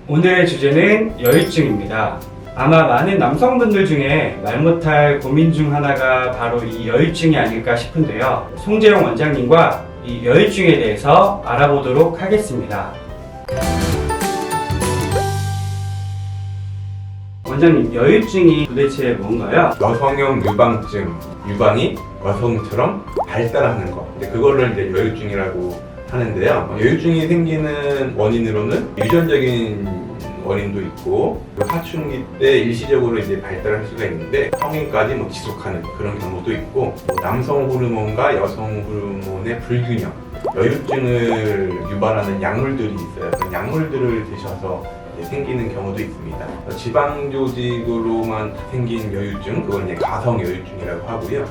오늘의 주제는 여유증입니다. 아마 많은 남성분들 중에 말 못할 고민 중 하나가 바로 이 여유증이 아닐까 싶은데요. 송재용 원장님과 이 여유증에 대해서 알아보도록 하겠습니다. 원장님, 여유증이 도대체 뭔가요? 여성형 유방증, 유방이 여성처럼 발달하는 것. 그거를 이제 여유증이라고 하는데요. 여유증이 생기는 원인으로는 유전적인 원인도 있고 사춘기 때 일시적으로 이제 발달할 수가 있는데 성인까지 지속하는 그런 경우도 있고 남성 호르몬과 여성 호르몬의 불균형, 여유증을 유발하는 약물들이 있어요. 그 약물들을 드셔서 생기는 경우도 있습니다. 지방 조직으로만 생긴 여유증, 그건 이제 가성 여유증이라고 하고요.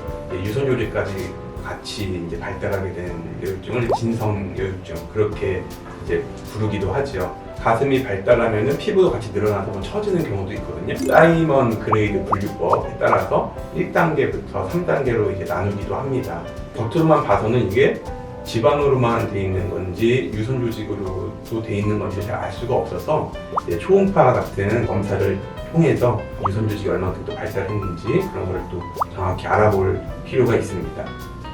유선 조직까지 같이 이제 발달하게 되는 여유증을 진성 여유증, 그렇게 이제 부르기도 하죠. 가슴이 발달하면은 피부도 같이 늘어나서 처지는 경우도 있거든요. 사이먼 그레이드 분류법에 따라서 1단계부터 3단계로 이제 나누기도 합니다. 겉으로만 봐서는 이게 지방으로만 돼 있는 건지 유선 조직으로도 돼 있는 건지 잘 알 수가 없어서 초음파 같은 검사를 통해서 유선 조직이 얼마큼 또 발달했는지 그런 걸 또 정확히 알아볼 필요가 있습니다.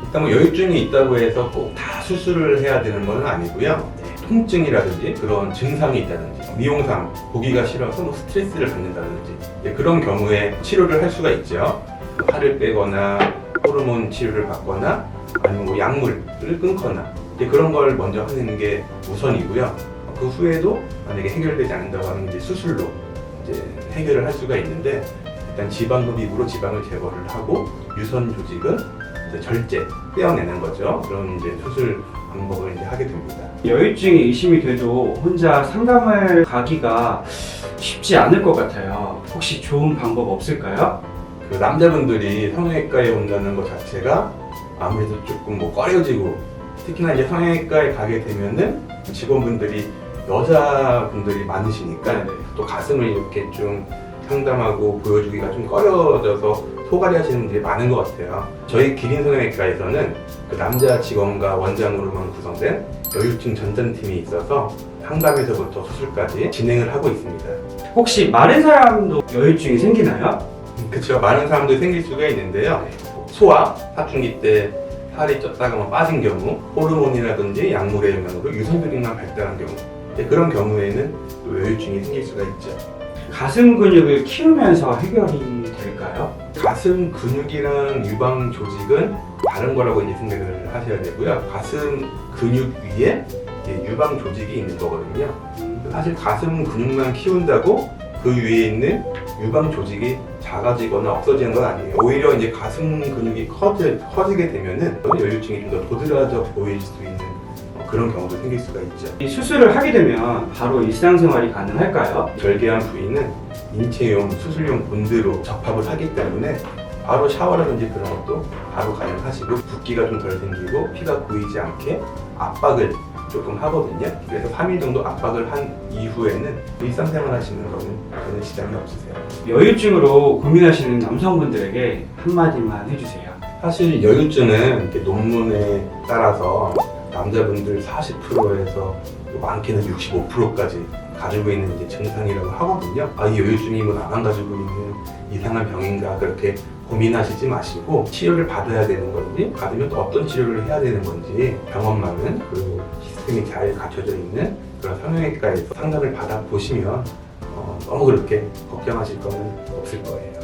일단 여유증이 있다고 해서 꼭 다 수술을 해야 되는 건 아니고요. 통증이라든지 그런 증상이 있다든지 미용상 보기가 싫어서 스트레스를 받는다든지 그런 경우에 치료를 할 수가 있죠. 살을 빼거나 호르몬 치료를 받거나 아니면 약물을 끊거나 그런 걸 먼저 하는 게 우선이고요. 그 후에도 만약에 해결되지 않는다고 하면 이제 수술로 이제 해결을 할 수가 있는데 일단 지방 흡입으로 지방을 제거를 하고 유선 조직은 이제 절제 떼어내는 거죠. 그런 이제 수술 방법을 이제 하게 됩니다. 여유증이 의심이 돼도 혼자 상담을 가기가 쉽지 않을 것 같아요. 혹시 좋은 방법 없을까요? 그 남자분들이 성형외과에 온다는 것 자체가 아무래도 조금 꺼려지고, 특히나 이제 성형외과에 가게 되면은 직원분들이 여자분들이 많으시니까 또 가슴을 이렇게 좀 상담하고 보여주기가 좀 꺼려져서 소갈이 하시는 분들이 많은 것 같아요. 저희 기린 성형외과에서는 그 남자 직원과 원장으로만 구성된 여유증 전담팀이 있어서 상담에서부터 수술까지 진행을 하고 있습니다. 혹시 마른 사람도 여유증이 생기나요? 그렇죠. 많은 사람들이 생길 수가 있는데요. 소아, 사춘기 때 살이 쪘다가 빠진 경우, 호르몬이라든지 약물의 영향으로 유선 조직만 발달한 경우, 그런 경우에는 또 여유증이 생길 수가 있죠. 가슴 근육을 키우면서 해결이 될까요? 가슴 근육이랑 유방 조직은 다른 거라고 이제 생각을 하셔야 되고요. 가슴 근육 위에 유방 조직이 있는 거거든요. 사실 가슴 근육만 키운다고 그 위에 있는 유방 조직이 작아지거나 없어지는 건 아니에요. 오히려 이제 가슴 근육이 커지게 되면은 여유증이 좀 더 도드라져 보일 수 있는 그런 경우도 생길 수가 있죠. 이 수술을 하게 되면 바로 일상생활이 가능할까요? 절개한 부위는 인체용 수술용 본드로 접합을 하기 때문에 바로 샤워라든지 그런 것도 바로 가능하시고 붓기가 좀 덜 생기고 피가 고이지 않게 압박을 조금 하거든요. 그래서 3일 정도 압박을 한 이후에는 일상생활 하시는 거는 전혀 지장이 없으세요. 여유증으로 고민하시는 남성분들에게 한마디만 해주세요. 사실 여유증은 이렇게 논문에 따라서 남자분들 40%에서 많게는 65%까지 가지고 있는 이제 증상이라고 하거든요. 이 여유증이 나만 가지고 있는 이상한 병인가 그렇게 고민하시지 마시고 치료를 받아야 되는 건지 받으면 또 어떤 치료를 해야 되는 건지 병원 많은 그리고 시스템이 잘 갖춰져 있는 그런 성형외과에서 상담을 받아보시면 너무 그렇게 걱정하실 거는 없을 거예요.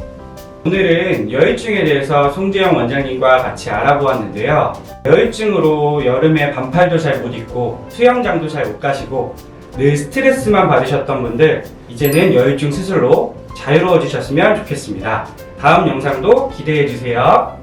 오늘은 여유증에 대해서 송재영 원장님과 같이 알아보았는데요. 여유증으로 여름에 반팔도 잘 못 입고 수영장도 잘 못 가시고 늘 스트레스만 받으셨던 분들, 이제는 여유증 수술로 자유로워지셨으면 좋겠습니다. 다음 영상도 기대해주세요.